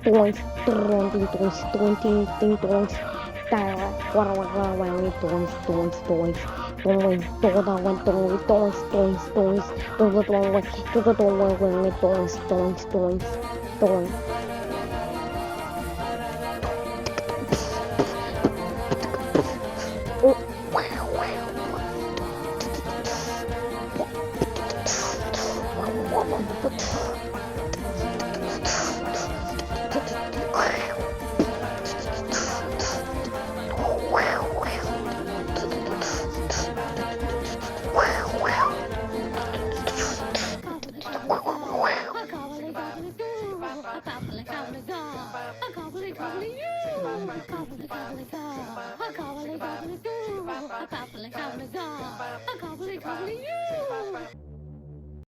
Toys, tronting, toys, tronting, ting, toys, tara, wara, wang, toys, toys, toys, toys, toda, one, toys, toys, toys, toys, toda, toys, toys, toys, toys. I can't believe you.